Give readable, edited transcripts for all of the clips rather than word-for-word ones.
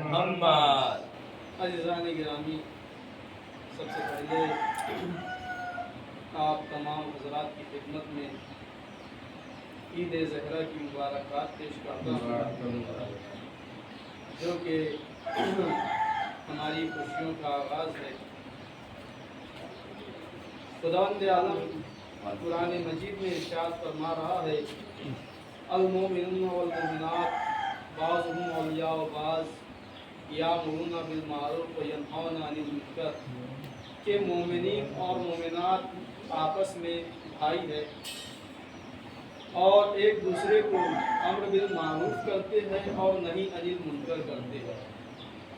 محمد۔ عزیزان گرامی، سب سے پہلے آپ تمام حضرات کی خدمت میں عید زہرا کی مبارکباد پیش کرتا ہوں، جو کہ ہماری خوشیوں کا آغاز ہے۔ خداوند عالم قرآن مجید میں ارشاد فرما رہا ہے، المومنون والمومنات بعضهم اولیاء بعض یامرون بالمعروف وینہون عن المنکر، کہ مومنین اور مومنات آپس میں بھائی ہے اور ایک دوسرے کو امر بالمعروف کرتے ہیں اور نہی عن المنکر کرتے ہیں،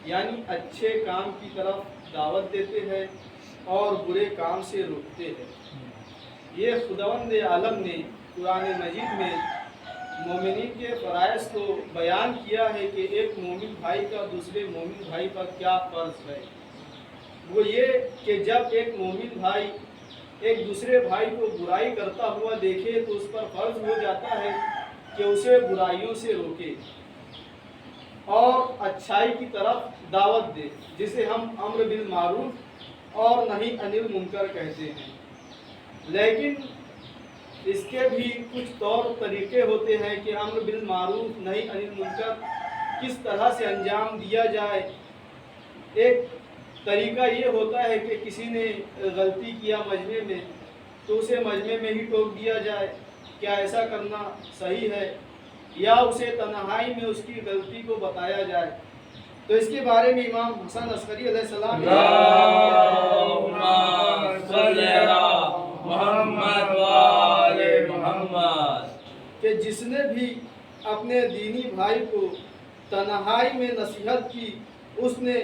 یعنی اچھے کام کی طرف دعوت دیتے ہیں اور برے کام سے روکتے ہیں۔ یہ خداوند عالم نے قرآن مجید میں مومنین کے فرائض کو بیان کیا ہے کہ ایک مومن بھائی کا دوسرے مومن بھائی پر کیا فرض ہے۔ وہ یہ کہ جب ایک مومن بھائی ایک دوسرے بھائی کو برائی کرتا ہوا دیکھے تو اس پر فرض ہو جاتا ہے کہ اسے برائیوں سے روکے اور اچھائی کی طرف دعوت دے، جسے ہم امر بالمعروف اور نہی عن المنکر کہتے ہیں۔ لیکن اس کے بھی کچھ طور طریقے ہوتے ہیں کہ امر بالمعروف نہی عن المنکر کس طرح سے انجام دیا جائے۔ ایک طریقہ یہ ہوتا ہے کہ کسی نے غلطی کیا مجمع میں تو اسے مجمع میں ہی ٹوک دیا جائے، کیا ایسا کرنا صحیح ہے؟ یا اسے تنہائی میں اس کی غلطی کو بتایا جائے۔ تو اس کے بارے میں امام حسن عسکری علیہ السلام اللہم صلی علی محمد وآل محمد، کہ جس نے بھی اپنے دینی بھائی کو تنہائی میں نصیحت کی اس نے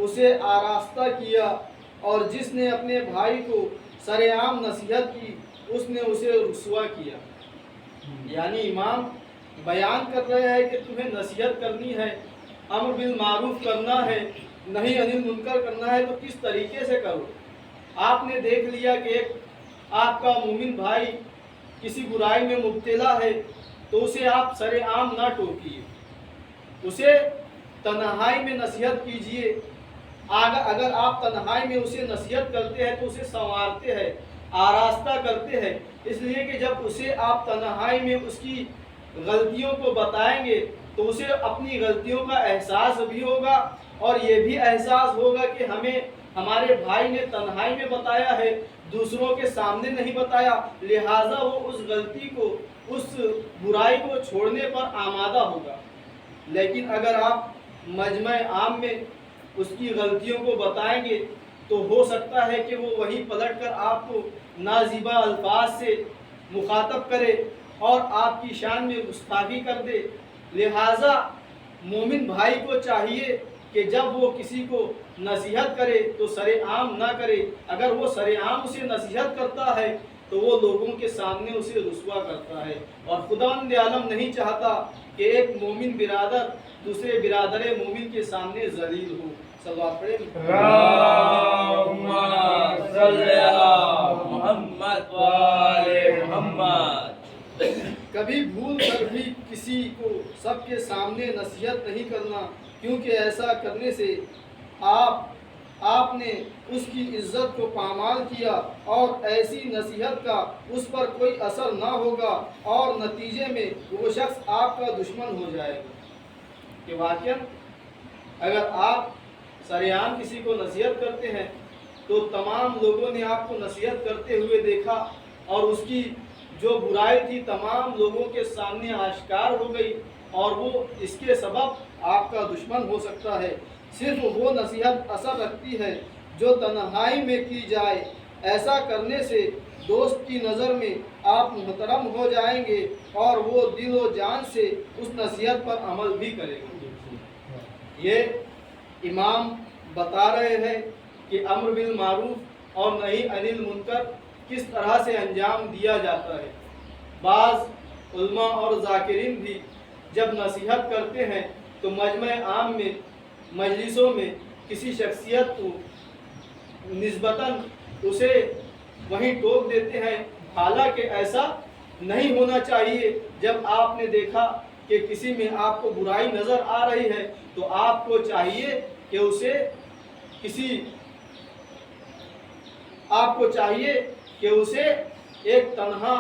اسے آراستہ کیا، اور جس نے اپنے بھائی کو سر عام نصیحت کی اس نے اسے رسوا کیا۔ یعنی امام بیان کر رہے ہیں کہ تمہیں نصیحت کرنی ہے، امر بالمعروف کرنا ہے، نہی عن المنکر کرنا ہے، تو کس طریقے سے کرو۔ آپ نے دیکھ لیا کہ ایک آپ کا مومن بھائی کسی برائی میں مبتلا ہے تو اسے آپ سر عام نہ ٹوکیے، اسے تنہائی میں نصیحت کیجیے۔ اگر آپ تنہائی میں اسے نصیحت کرتے ہیں تو اسے سنوارتے ہیں، آراستہ کرتے ہیں، اس لیے کہ جب اسے آپ تنہائی میں اس کی غلطیوں کو بتائیں گے تو اسے اپنی غلطیوں کا احساس بھی ہوگا اور یہ بھی احساس ہوگا کہ ہمیں ہمارے بھائی نے تنہائی میں بتایا ہے، دوسروں کے سامنے نہیں بتایا، لہٰذا وہ اس غلطی کو، اس برائی کو چھوڑنے پر آمادہ ہوگا۔ لیکن اگر آپ مجمع عام میں اس کی غلطیوں کو بتائیں گے تو ہو سکتا ہے کہ وہ وہی پلٹ کر آپ کو نازیبا الفاظ سے مخاطب کرے اور آپ کی شان میں گستاخی کر دے۔ لہٰذا مومن بھائی کو چاہیے کہ جب وہ کسی کو نصیحت کرے تو سر عام نہ کرے، اگر وہ سر عام اسے نصیحت کرتا ہے تو وہ لوگوں کے سامنے اسے رسوا کرتا ہے، اور خداوند عالم نہیں چاہتا کہ ایک مومن برادر دوسرے برادر مومن کے سامنے ذلیل ہو۔ صلوات پڑھیں۔ اللہم صلی علی محمد وآل محمد۔ کبھی بھول کر بھی کسی کو سب کے سامنے نصیحت نہیں کرنا، کیونکہ ایسا کرنے سے آپ نے اس کی عزت کو پامال کیا اور ایسی نصیحت کا اس پر کوئی اثر نہ ہوگا اور نتیجے میں وہ شخص آپ کا دشمن ہو جائے گا۔ کہ واقعاً اگر آپ سریعان کسی کو نصیحت کرتے ہیں تو تمام لوگوں نے آپ کو نصیحت کرتے ہوئے دیکھا اور اس کی جو برائی تھی تمام لوگوں کے سامنے آشکار ہو گئی اور وہ اس کے سبب آپ کا دشمن ہو سکتا ہے۔ صرف وہ نصیحت اثر رکھتی ہے جو تنہائی میں کی جائے۔ ایسا کرنے سے دوست کی نظر میں آپ محترم ہو جائیں گے اور وہ دل و جان سے اس نصیحت پر عمل بھی کرے گا۔ یہ امام بتا رہے ہیں کہ امر بالمعروف اور نہی عن المنکر کس طرح سے انجام دیا جاتا ہے۔ بعض علماء اور ذاکرین بھی جب نصیحت کرتے ہیں تو مجمع عام میں، مجلسوں میں کسی شخصیت کو نسبتاً اسے وہیں ٹوک دیتے ہیں، حالانکہ ایسا نہیں ہونا چاہیے۔ جب آپ نے دیکھا کہ کسی میں آپ کو برائی نظر آ رہی ہے تو آپ کو چاہیے کہ اسے ایک تنہا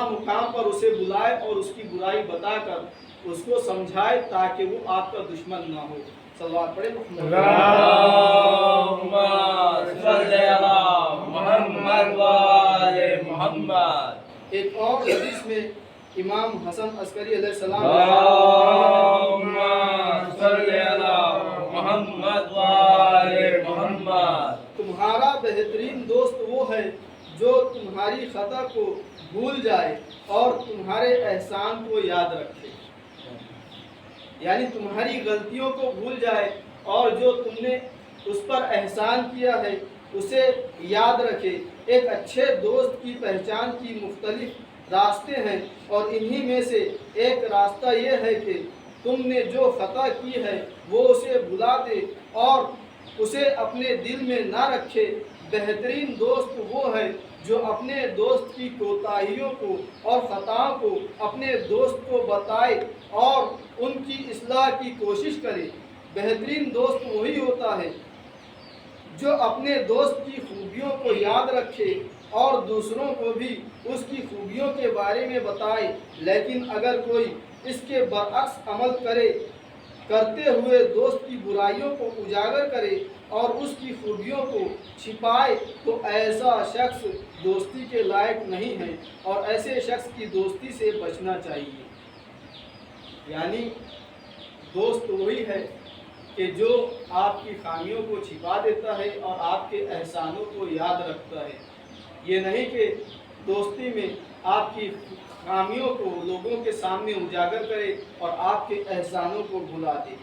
مقام پر اسے بلائے اور اس کی برائی بتا کر اس کو سمجھائے تاکہ وہ آپ کا دشمن نہ ہو. صلوات پڑھیں. اللہم صلی علی محمد وآل محمد. ایک اور حدیث میں امام حسن عسکری علیہ السلام اللہم صلی علی محمد وآل محمد. تمہارا بہترین دوست وہ ہے جو تمہاری خطا کو بھول جائے اور تمہارے احسان کو یاد رکھے. یعنی تمہاری غلطیوں کو بھول جائے اور جو تم نے اس پر احسان کیا ہے اسے یاد رکھے. ایک اچھے دوست کی پہچان کی مختلف راستے ہیں اور انہی میں سے ایک راستہ یہ ہے کہ تم نے جو خطا کی ہے وہ اسے بھلا دے اور اسے اپنے دل میں نہ رکھے. بہترین دوست وہ ہے جو اپنے دوست کی کوتاہیوں کو اور خطاؤں کو اپنے دوست کو بتائے اور ان کی اصلاح کی کوشش کرے. بہترین دوست وہی ہوتا ہے جو اپنے دوست کی خوبیوں کو یاد رکھے اور دوسروں کو بھی اس کی خوبیوں کے بارے میں بتائے. لیکن اگر کوئی اس کے برعکس عمل کرتے ہوئے دوست کی برائیوں کو اجاگر کرے اور اس کی خوبیوں کو چھپائے تو ایسا شخص دوستی کے لائق نہیں ہے اور ایسے شخص کی دوستی سے بچنا چاہیے. یعنی دوست وہی ہے کہ جو آپ کی خامیوں کو چھپا دیتا ہے اور آپ کے احسانوں کو یاد رکھتا ہے. یہ نہیں کہ دوستی میں آپ کی خامیوں کو لوگوں کے سامنے اجاگر کرے اور آپ کے احسانوں کو بھلا دے.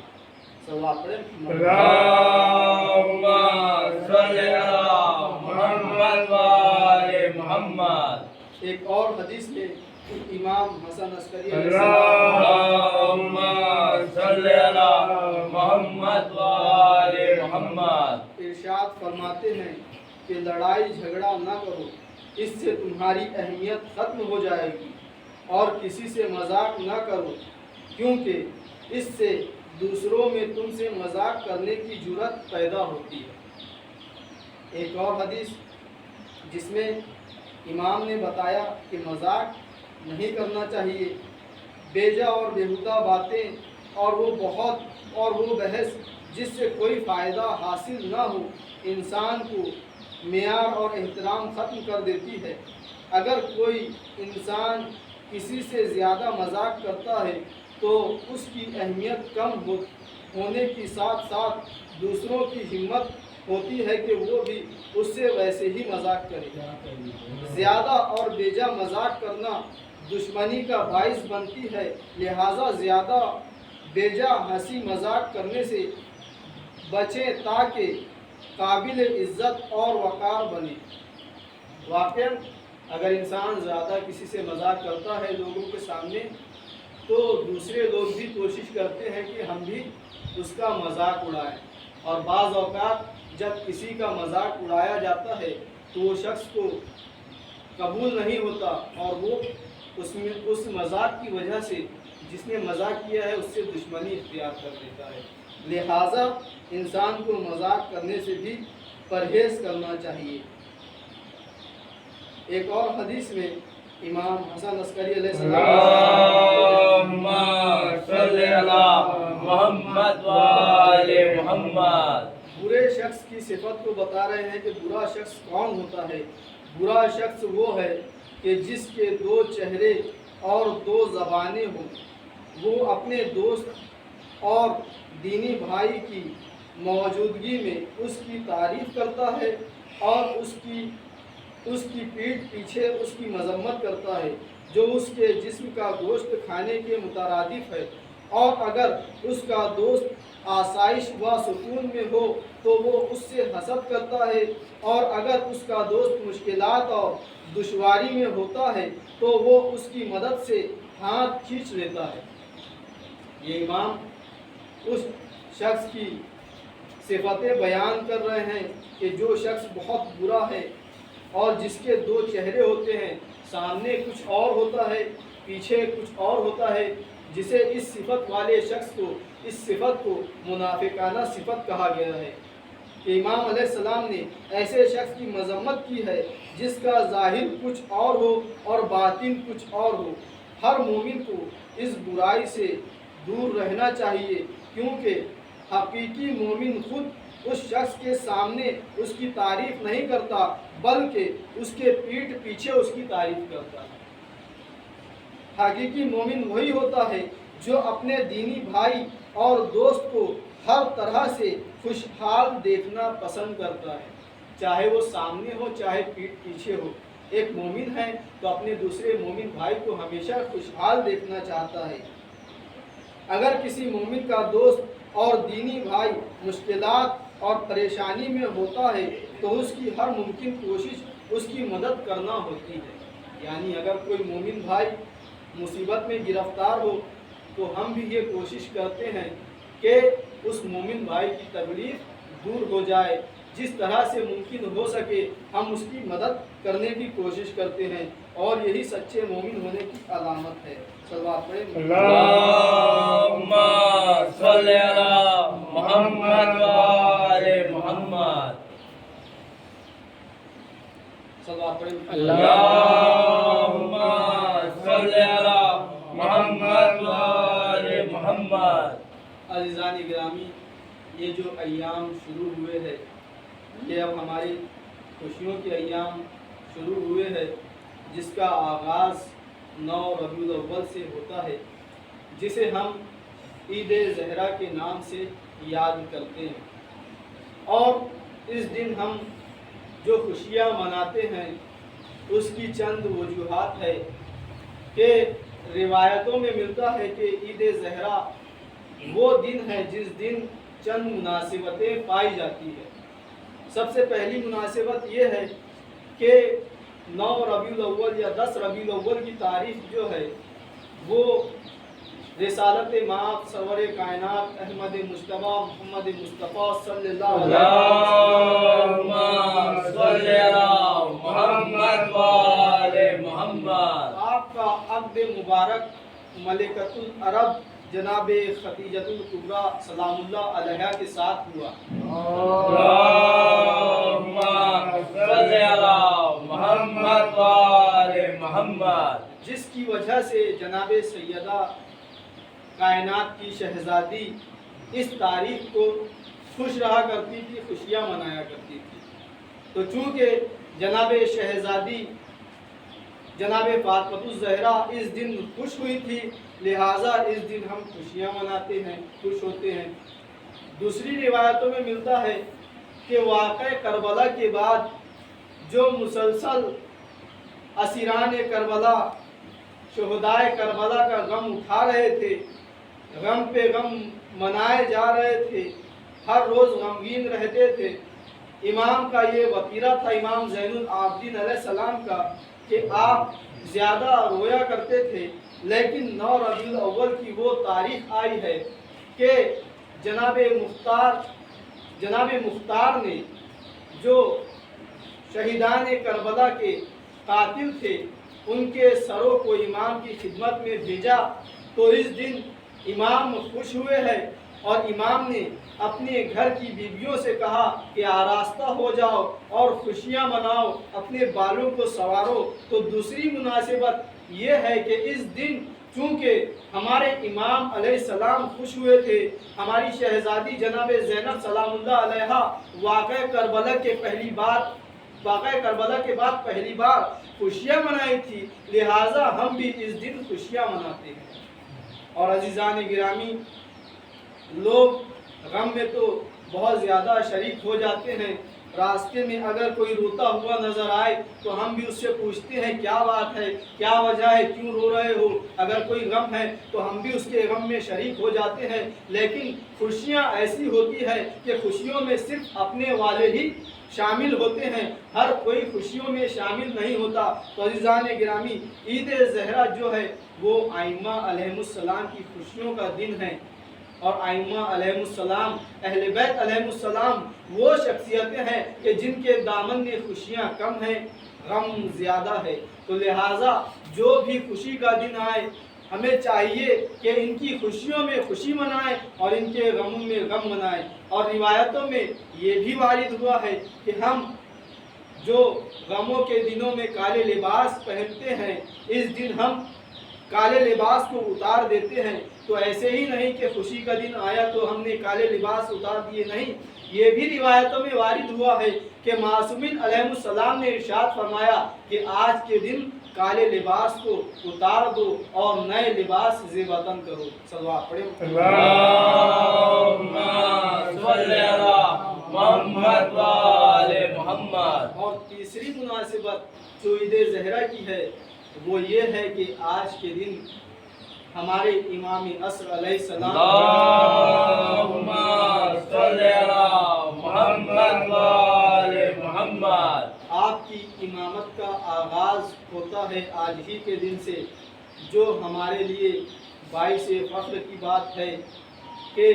صلوات پڑھیں. اللہم صلی علی محمد وآل محمد. ایک اور حدیث میں امام حسن عسکری علیہ السلام اللہم صلی علی محمد وآل محمد ارشاد فرماتے ہیں کہ لڑائی جھگڑا نہ کرو، اس سے تمہاری اہمیت ختم ہو جائے گی. اور کسی سے مذاق نہ کرو کیونکہ اس سے دوسروں میں تم سے مذاق کرنے کی جرأت پیدا ہوتی ہے. ایک اور حدیث جس میں امام نے بتایا کہ مذاق نہیں کرنا چاہیے، بیجا اور بیہودہ باتیں اور وہ بحث جس سے کوئی فائدہ حاصل نہ ہو انسان کو معیار اور احترام ختم کر دیتی ہے. اگر کوئی انسان کسی سے زیادہ مذاق کرتا ہے تو اس کی اہمیت کم ہونے کے ساتھ ساتھ دوسروں کی ہمت ہوتی ہے کہ وہ بھی اس سے ویسے ہی مذاق کرے. زیادہ اور بیجا مذاق کرنا دشمنی کا باعث بنتی ہے، لہٰذا زیادہ بیجا ہنسی مذاق کرنے سے بچیں تاکہ قابل عزت اور وقار بنے. واقعاً اگر انسان زیادہ کسی سے مذاق کرتا ہے لوگوں کے سامنے تو دوسرے لوگ بھی کوشش کرتے ہیں کہ ہم بھی اس کا مذاق اڑائیں. اور بعض اوقات جب کسی کا مذاق اڑایا جاتا ہے تو وہ شخص کو قبول نہیں ہوتا اور وہ اس مذاق کی وجہ سے جس نے مذاق کیا ہے اس سے دشمنی اختیار کر دیتا ہے. لہٰذا انسان کو مذاق کرنے سے بھی پرہیز کرنا چاہیے. ایک اور حدیث میں امام حسن عسکری علیہ اللہم صلی علی محمد وآل محمد. برے شخص کی صفت کو بتا رہے ہیں کہ برا شخص کون ہوتا ہے. برا شخص وہ ہے کہ جس کے 2 چہرے اور 2 زبانیں ہوں. وہ اپنے دوست اور دینی بھائی کی موجودگی میں اس کی تعریف کرتا ہے اور اس کی پیٹھ پیچھے اس کی مذمت کرتا ہے جو اس کے جسم کا گوشت کھانے کے مترادف ہے. اور اگر اس کا دوست آسائش و سکون میں ہو تو وہ اس سے حسد کرتا ہے اور اگر اس کا دوست مشکلات اور دشواری میں ہوتا ہے تو وہ اس کی مدد سے ہاتھ کھینچ لیتا ہے. یہ امام اس شخص کی صفتیں بیان کر رہے ہیں کہ جو شخص بہت برا ہے اور جس کے 2 چہرے ہوتے ہیں، سامنے کچھ اور ہوتا ہے پیچھے کچھ اور ہوتا ہے. جسے اس صفت والے شخص کو اس صفت کو منافقانہ صفت کہا گیا ہے کہ امام علیہ السلام نے ایسے شخص کی مذمت کی ہے جس کا ظاہر کچھ اور ہو اور باطن کچھ اور ہو۔ ہر مومن کو اس برائی سے دور رہنا چاہیے، کیونکہ حقیقی مومن خود اس شخص کے سامنے اس کی تعریف نہیں کرتا بلکہ اس کے پیٹھ پیچھے اس کی تعریف کرتا ہے۔ حقیقی مومن وہی ہوتا ہے جو اپنے دینی بھائی اور دوست کو ہر طرح سے خوشحال دیکھنا پسند کرتا ہے، چاہے وہ سامنے ہو چاہے پیٹھ پیچھے ہو۔ ایک مومن ہے تو اپنے دوسرے مومن بھائی کو ہمیشہ خوشحال دیکھنا چاہتا ہے۔ اگر کسی مومن کا دوست اور دینی بھائی مشکلات اور پریشانی میں ہوتا ہے تو اس کی ہر ممکن کوشش اس کی مدد کرنا ہوتی ہے۔ یعنی اگر کوئی مومن بھائی مصیبت میں گرفتار ہو تو ہم بھی یہ کوشش کرتے ہیں کہ اس مومن بھائی کی تکلیف دور ہو جائے، جس طرح سے ممکن ہو سکے ہم اس کی مدد کرنے کی کوشش کرتے ہیں، اور یہی سچے مومن ہونے کی علامت ہے۔ صلوات پڑھیں۔ اللہم صلی علی محمد وآل محمد۔ صلوات پڑھیں۔ اللہم صلی علی محمد وآل محمد۔ عزیزان گرامی، یہ جو ایام شروع ہوئے ہیں، یہ اب ہماری خوشیوں کے ایام شروع ہوئے ہیں، جس کا آغاز 9 ربیع الاول سے ہوتا ہے، جسے ہم عید زہرا کے نام سے یاد کرتے ہیں۔ اور اس دن ہم جو خوشیاں مناتے ہیں اس کی چند وجوہات ہے کہ روایتوں میں ملتا ہے کہ عید زہرا وہ دن ہے جس دن چند مناسبتیں پائی جاتی ہے۔ سب سے پہلی مناسبت یہ ہے کہ 9 ربیع الاول یا 10 ربیع الاول کی تاریخ جو ہے وہ رسالت مآب سرور کائنات احمد مجتبی محمد مصطفیٰ صلی اللہ علیہ اللہم صلی علی محمد وآل محمد۔ آپ کا عقد مبارک ملکۃ العرب جناب خدیجۃ الکبریٰ سلام اللہ علیہا کے ساتھ ہوا۔ اللہم صلی علی محمد وآل محمد۔ جس کی وجہ سے جناب سیدہ کائنات کی شہزادی اس تاریخ کو خوش رہا کرتی تھی، خوشیاں منایا کرتی تھی۔ تو چونکہ جناب شہزادی جناب فاطمۃ الزہرا اس دن خوش ہوئی تھی، لہٰذا اس دن ہم خوشیاں مناتے ہیں، خوش ہوتے ہیں۔ دوسری روایتوں میں ملتا ہے کہ واقعہ کربلا کے بعد جو مسلسل اسیران کربلا شہدائے کربلا کا غم اٹھا رہے تھے، غم پہ غم منائے جا رہے تھے، ہر روز غمگین رہتے تھے، امام کا یہ وتیرہ تھا، امام زین العابدین علیہ السلام کا، کہ آپ زیادہ رویا کرتے تھے۔ لیکن 9 ربیع الاول کی وہ تاریخ آئی ہے کہ جناب مختار نے جو شہیدان کربلا کے قاتل تھے ان کے سروں کو امام کی خدمت میں بھیجا، تو اس دن امام خوش ہوئے ہیں اور امام نے اپنے گھر کی بیویوں سے کہا کہ آراستہ ہو جاؤ اور خوشیاں مناؤ، اپنے بالوں کو سنوارو۔ تو دوسری مناسبت یہ ہے کہ اس دن چونکہ ہمارے امام علیہ السلام خوش ہوئے تھے، ہماری شہزادی جناب زینب سلام اللہ علیہا واقعہ کربلا کے بعد پہلی بار خوشیاں منائی تھی، لہٰذا ہم بھی اس دن خوشیاں مناتے ہیں۔ اور عزیزان گرامی، لوگ غم میں تو بہت زیادہ شریک ہو جاتے ہیں۔ راستے میں اگر کوئی روتا ہوا نظر آئے تو ہم بھی اس سے پوچھتے ہیں کیا بات ہے، کیا وجہ ہے، کیوں رو رہے ہو۔ اگر کوئی غم ہے تو ہم بھی اس کے غم میں شریک ہو جاتے ہیں۔ لیکن خوشیاں ایسی ہوتی ہے کہ خوشیوں میں صرف اپنے والے ہی شامل ہوتے ہیں، ہر کوئی خوشیوں میں شامل نہیں ہوتا۔ تو عزیزان گرامی، عید زہرا جو ہے وہ ائمہ علیہم السلام کی خوشیوں کا دن ہے، اور ائمہ علیہم السلام، اہل بیت علیہم السلام وہ شخصیتیں ہیں کہ جن کے دامن میں خوشیاں کم ہیں، غم زیادہ ہے۔ تو لہٰذا جو بھی خوشی کا دن آئے ہمیں چاہیے کہ ان کی خوشیوں میں خوشی منائیں اور ان کے غموں میں غم منائیں۔ اور روایتوں میں یہ بھی وارد ہوا ہے کہ ہم جو غموں کے دنوں میں کالے لباس پہنتے ہیں، اس دن ہم کالے لباس کو اتار دیتے ہیں۔ تو ایسے ہی نہیں کہ خوشی کا دن آیا تو ہم نے کالے لباس اتار دیے، نہیں، یہ بھی روایتوں میں وارد ہوا ہے کہ معصومین علیہ السلام نے ارشاد فرمایا کہ آج کے دن کالے لباس کو اتار دو اور نئے لباس زیب وطن کرو۔ صلوات پڑھیں۔ اللہم صلی علی محمد و آل محمد۔ اور تیسری مناسبت جو عید زہرہ کی ہے وہ یہ ہے کہ آج کے دن ہمارے امام عصر علیہ السلام اللہم صلی علی محمد و آل محمد۔ آپ کی امامت کا آغاز ہوتا ہے آج ہی کے دن سے، جو ہمارے لیے باعث فخر کی بات ہے کہ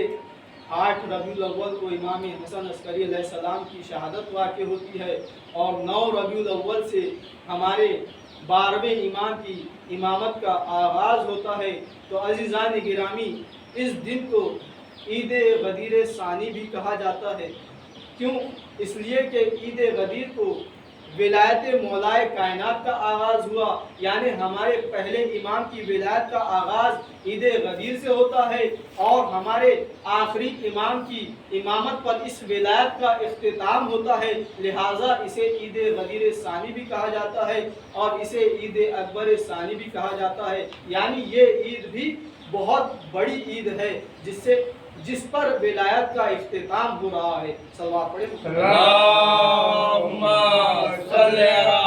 8 ربیع الاول کو امام حسن عسکری علیہ السلام کی شہادت واقع ہوتی ہے اور 9 ربیع الاول سے ہمارے 12ویں امام کی امامت کا آغاز ہوتا ہے۔ تو عزیزان گرامی، اس دن کو عید غدیر ثانی بھی کہا جاتا ہے۔ کیوں؟ اس لیے کہ عید غدیر کو ولایت مولائے کائنات کا آغاز ہوا، یعنی ہمارے پہلے امام کی ولایت کا آغاز عید غدیر سے ہوتا ہے اور ہمارے آخری امام کی امامت پر اس ولایت کا اختتام ہوتا ہے، لہٰذا اسے عید غدیر ثانی بھی کہا جاتا ہے اور اسے عید اکبر ثانی بھی کہا جاتا ہے۔ یعنی یہ عید بھی بہت بڑی عید ہے جس پر ولایت کا اختتام ہو رہا ہے۔ صلوات پڑھیں۔ اللہم صلی علی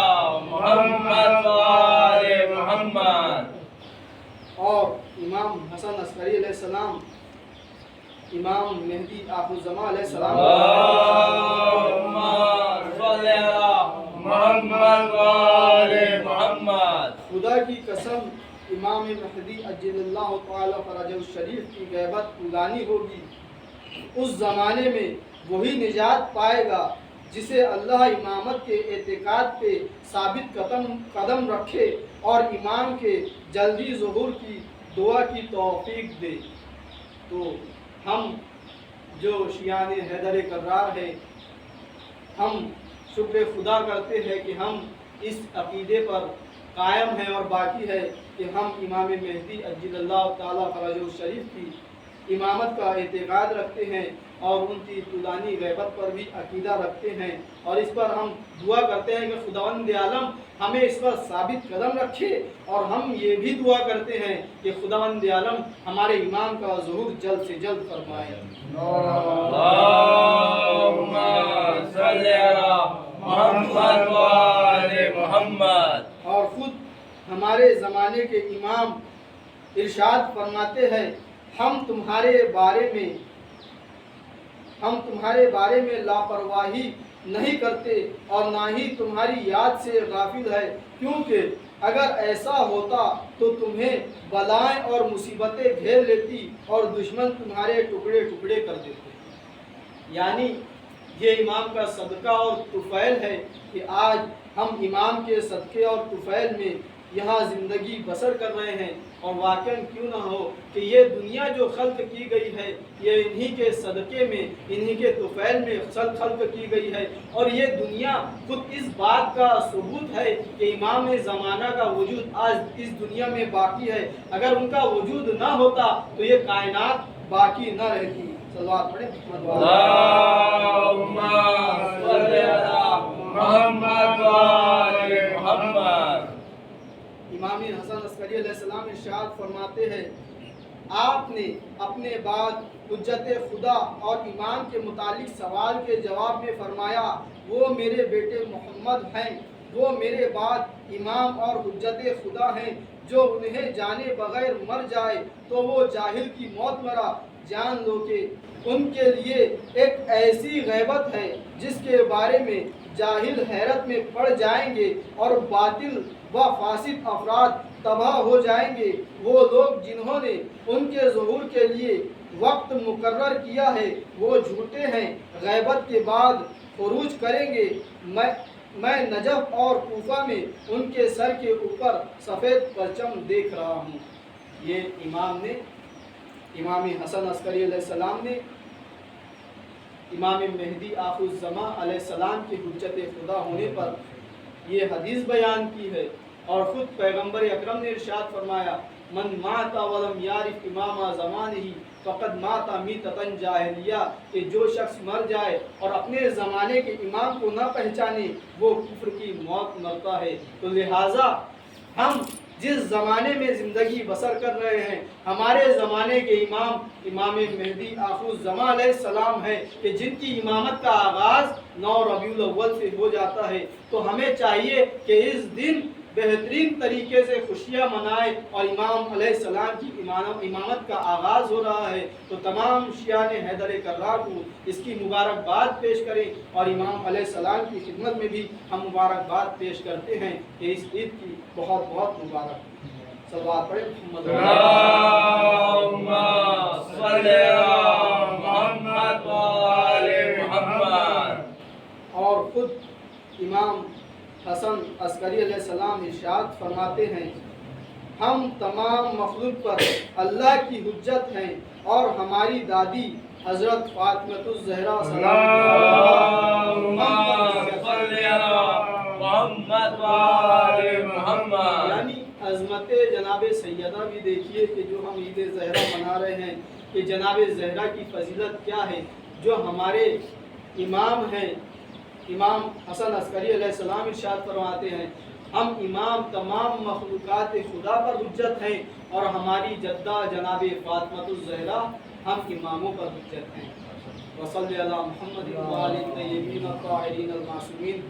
محمد و آل محمد۔ اور امام حسن عسکری علیہ السلام، امام مہدی آخر الزمان علیہ السلام، اللہم صلی علی محمد و آل محمد۔ خدا کی قسم امام مہدی عجل اللہ تعالی فرجہ الشریف کی غیبت اگانی ہوگی، اس زمانے میں وہی نجات پائے گا جسے اللہ امامت کے اعتقاد پہ ثابت قدم رکھے اور امام کے جلدی ظہور کی دعا کی توفیق دے۔ تو ہم جو شیعان حیدر کرار ہیں، ہم شکر خدا کرتے ہیں کہ ہم اس عقیدے پر قائم ہیں اور باقی ہے کہ ہم امام مہدی عجل اللہ تعالیٰ فرجہ الشریف کی امامت کا اعتقاد رکھتے ہیں اور ان کی طولانی غیبت پر بھی عقیدہ رکھتے ہیں، اور اس پر ہم دعا کرتے ہیں کہ خداوند عالم ہمیں اس پر ثابت قدم رکھے، اور ہم یہ بھی دعا کرتے ہیں کہ خداوند عالم ہمارے امام کا ظہور جلد سے جلد فرمائے۔ اللہم صلی علی محمد و آل محمد۔ اور خود ہمارے زمانے کے امام ارشاد فرماتے ہیں، ہم تمہارے بارے میں لاپرواہی نہیں کرتے اور نہ ہی تمہاری یاد سے غافل ہے، کیونکہ اگر ایسا ہوتا تو تمہیں بلائیں اور مصیبتیں گھیر لیتی اور دشمن تمہارے ٹکڑے ٹکڑے کر دیتے۔ یعنی یہ امام کا صدقہ اور طفیل ہے کہ آج ہم امام کے صدقے اور طفیل میں یہاں زندگی بسر کر رہے ہیں، اور واقعاً کیوں نہ ہو کہ یہ دنیا جو خلق کی گئی ہے یہ انہی کے صدقے میں، انہی کے طفیل میں خلق کی گئی ہے، اور یہ دنیا خود اس بات کا ثبوت ہے کہ امام زمانہ کا وجود آج اس دنیا میں باقی ہے۔ اگر ان کا وجود نہ ہوتا تو یہ کائنات باقی نہ رہتی۔ صلوات پڑھیں۔ اللہم صلی علی محمد و آل محمد۔ امام حسن عسکری علیہ السلام ارشاد فرماتے ہیں، آپ نے اپنے بعد حجت خدا اور امام کے متعلق سوال کے جواب میں فرمایا، وہ میرے بیٹے محمد ہیں، وہ میرے بعد امام اور حجت خدا ہیں، جو انہیں جانے بغیر مر جائے تو وہ جاہل کی موت مرا۔ جان لو کہ ان کے لیے ایک ایسی غیبت ہے جس کے بارے میں جاہل حیرت میں پڑ جائیں گے اور باطل و فاسد افراد تباہ ہو جائیں گے۔ وہ لوگ جنہوں نے ان کے ظہور کے لیے وقت مقرر کیا ہے وہ جھوٹے ہیں، غیبت کے بعد خروج کریں گے۔ میں نجف اور کوفہ میں ان کے سر کے اوپر سفید پرچم دیکھ رہا ہوں۔ یہ امام حسن عسکری علیہ السلام نے امام مہدی آخر الزمان علیہ السلام کی حجت خدا ہونے پر یہ حدیث بیان کی ہے، اور خود پیغمبر اکرم نے ارشاد فرمایا من مات ولم یعرف امام زمانہ فقد مات میتۃ جاہلیہ، کہ جو شخص مر جائے اور اپنے زمانے کے امام کو نہ پہچانے وہ کفر کی موت مرتا ہے۔ تو لہٰذا ہم جس زمانے میں زندگی بسر کر رہے ہیں، ہمارے زمانے کے امام مہدی آخر الزمان علیہ السلام ہے کہ جن کی امامت کا آغاز 9 ربیع الاول سے ہو جاتا ہے۔ تو ہمیں چاہیے کہ اس دن بہترین طریقے سے خوشیاں منائیں، اور امام علیہ السلام کی امامت کا آغاز ہو رہا ہے تو تمام شیعان حیدر کرار کو اس کی مبارکباد پیش کریں، اور امام علیہ السلام کی خدمت میں بھی ہم مبارکباد پیش کرتے ہیں کہ اس عید کی بہت بہت مبارک۔ صلوات پڑھیں محمد اللہم صلی علی محمد و آل محمد۔ اور خود امام حسن عسکری علیہ السلام ارشاد فرماتے ہیں ہم تمام مخلوق پر اللہ کی حجت ہیں، اور ہماری دادی حضرت فاطمہ الزہرا اللہم صلی علی محمد و آل محمد۔ یعنی عظمت جناب سیدہ بھی دیکھیے کہ جو ہم عید زہرا منا رہے ہیں کہ جناب زہرا کی فضیلت کیا ہے۔ جو ہمارے امام ہیں امام حسن عسکری علیہ السلام ارشاد فرماتے ہیں ہم امام تمام مخلوقات خدا پر حجت ہیں، اور ہماری جدہ جناب فاطمہ الزہرا ہم اماموں پر حجت ہیں۔ وصلی علی محمد و آل الطیبین الطاہرین المعصومین۔